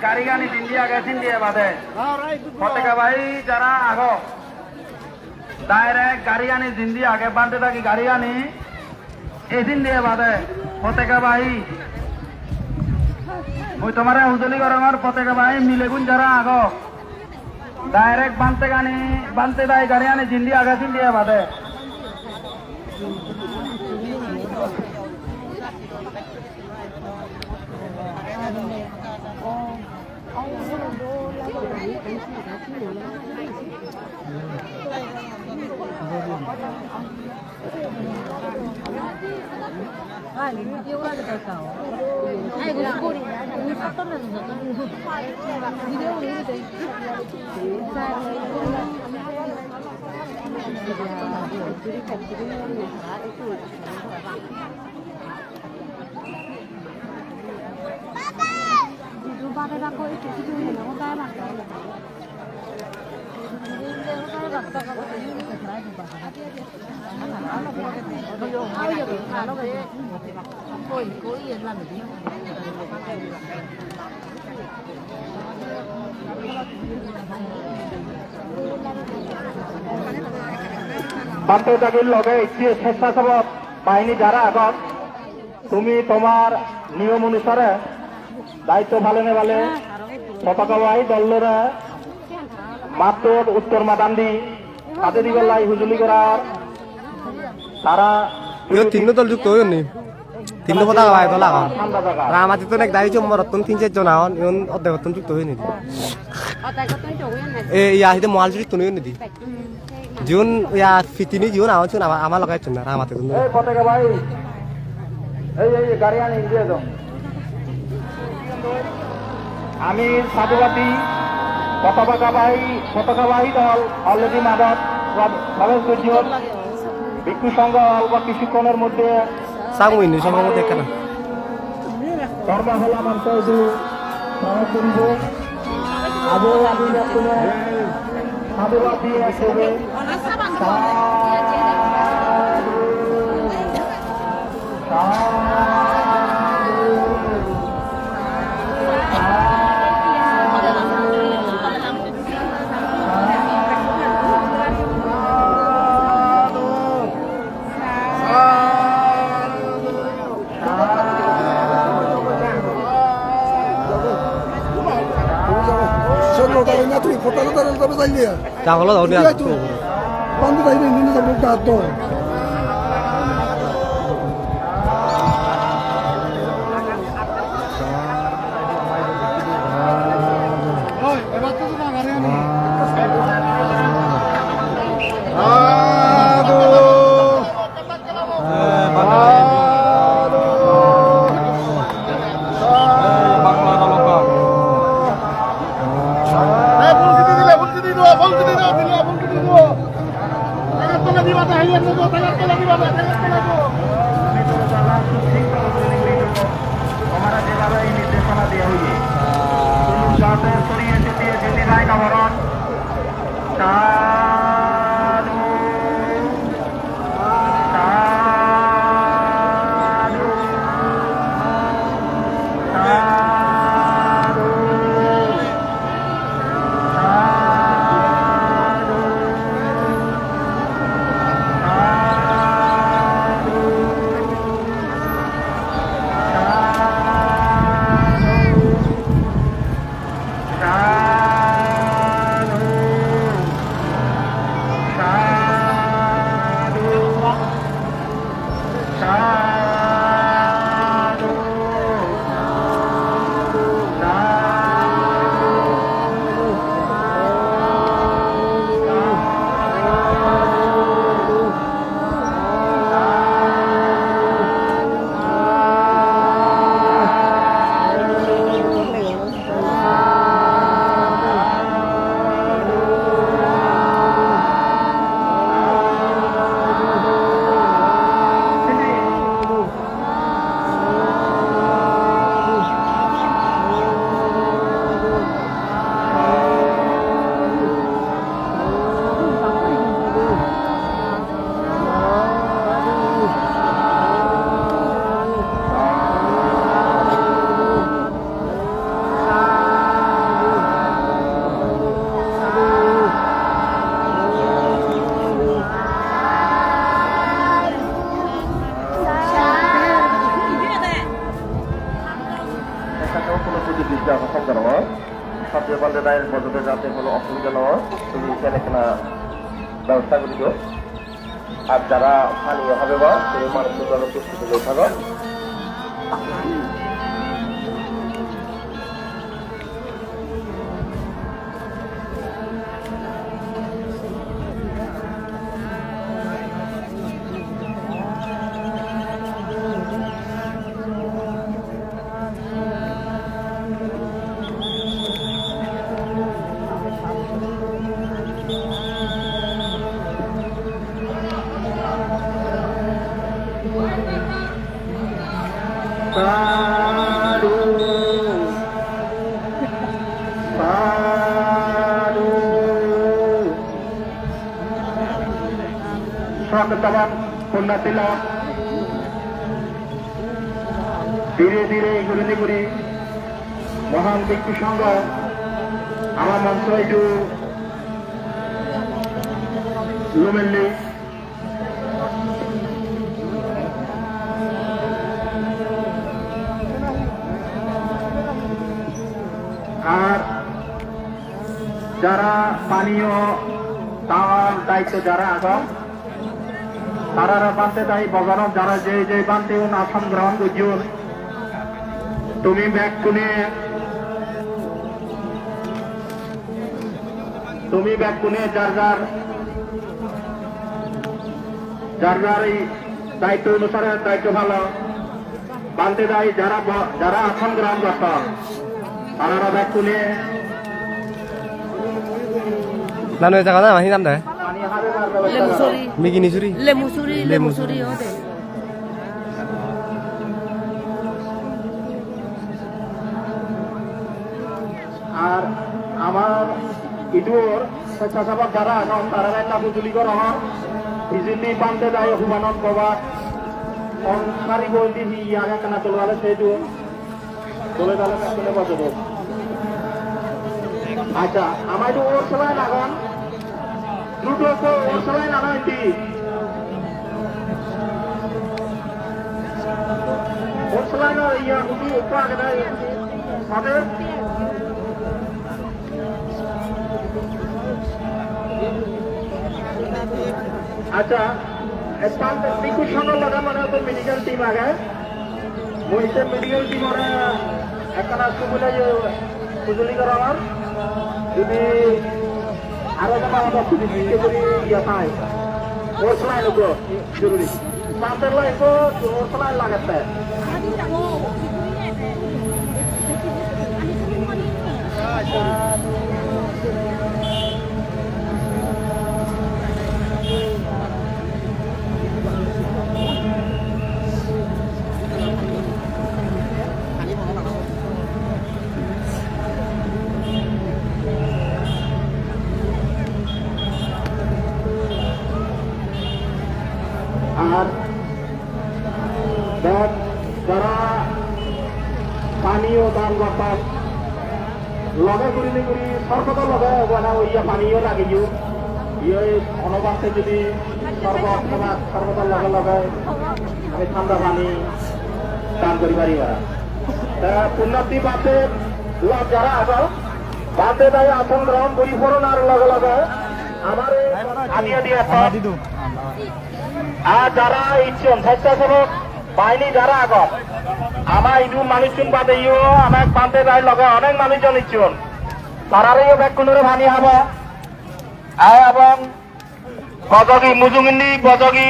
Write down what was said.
গাড়ি গানি দিন দিয়ে গেছেন দিয়ে বাদে পতাকা ভাই যারা আগো ডাইরেক্ট গাড়ি গানি দিন দিয়ে আগে বাঁধতে থাকি গাড়ি গানি এদিন দিয়ে বাদে পতাকা ভাই ওই তোমার হুজলি গরমের পতাকা ভাই মিলেগুন যারা আগো ডাইরেক্ট বাঁধতে দেয় গাড়ি আনি দিন দিয়ে আগে দিন দিয়ে বাদে বান্তদাগির লগে স্বেচ্ছাসেবক বাহিনী যারা আগত তুমি তোমার নিয়ম অনুসারে দায়িত্ব পালনে বলে পতাকাবাহী দলরা মাত্র উত্তর মাদান দি হাতে দিবে লাই হুজুলি করার তারা তিন দল যুক্ত হয়নি তিন পতাকা ভাই দল আগন রামাতি তো এক দাঁড়িয়ে মরতন 3-4 জন আহন ইউন অর্ধেকতন যুক্ত হয়নি ইয়া হিতে মহাল যুক্ত হয়নি দি জুন ইয়া ফিতিনি জুন আহন চুন আমার লাগাইছেন না রামাতে তুমি এই পতাকা ভাই এই গাড়ি আনি দিয়ে দাও আমি সাধুবাদী পতাকাবাহী দল অলরেডি মাদক প্রবেশ করছিল ভিক্ষু সংঘ অল্প কিছুক্ষণের মধ্যে সামুইনি সংঘের মধ্যে কেন কর্মশালা মঞ্চ প্রবেশ করিব আজও আমি সাধুবাদী হিসেবে Janganlah tahu dia. Bantu tadi ini sampai jatuh. Oh, hebat tu nak hari ini. हमारा जेला ही निर्देशना दिया हुई है দৃষ্টি আকর্ষণ করব সবচেয়ে বলতে দায়ের পদ্ধতি যাতে কোনো অসুবিধা না হয় তুমি সেখানে ব্যবস্থা করিত আর যারা স্থানীয় হবে বা সেই মানুষের জন্য প্রস্তুতি হয়ে থাকো ধীরে ধীরে ঘুরে ঘুরে মহান ব্যক্তি সংঘ আমার মঞ্চ একটু লুমেনলি আর যারা পানীয় তার দায়িত্ব যারা এখন তারা বানতে তাই বগানো যারা যে যে বানতে আসন গ্রহণ করছেন তুমি ব্যাগ কোনে যার যার এই দায়িত্ব অনুসারে দায়িত্ব ভালো বানতে দেয় যারা আসন গ্রহণ করতেন তারা ব্যাগ কোনে নানু এই জায়গা না মাহি নাম দেয় Lemusuri. মিগিনি চুরি Lemusuri ode. আর আমার ইটোর স্বেচ্ছাসেবক যারা এখন তারা একটা বুজুলি করা হয় বিজুলি বান্ধে যায় হুমানত প্রভাব সংসারী বলতে ইয়াকে কেনা চলবে সেইটো চলে গেলে চলে বাঁচব আচ্ছা আমার একটু ওর সবাই লাগান দুটো ওর সবাই লাগান ওর সবাই না ইয়া উঠু উপর আগে দেয় সাথে আচ্ছা বিকুর সঙ্গে লগা মানে তো মেডিকেল টিম আগে মহিষের মেডিকেল টিম ওরা একটা সুবিধা বুঝলি করা আমার যদি আরো যেন আমাদের খুবই বিক্রি করি ইয়ে পাই ওর সময় লোক জরুরি পাঁচের লাগবে ওর সময় লাগাতে আর যারা পানীয় দান করতাম লগে করি সর্বদা লগে ইয়া পানীয় লাগে ইয়ে অনবাসে যদি সর্বদা লগে লগে আমি ঠান্ডা পানি দান করি পারি পুণ্যার্থী বাসে যারা আবার বাসে দেয় আসন গ্রহণ করি পড়ার লগে লগে আমার আনিয়ে দিয়ে আর যারা ইচ্ছুন স্বেচ্ছাসেবক বাহিনী যারা আগত আমার ইদু মানুষজন বাদে আমার পান্তে যাই লগে অনেক মানুষজন ইচ্ছুন তারারও ব্যাগ কোনরে ভানি হব এবং বজগি মুজুগিন্দি বজগি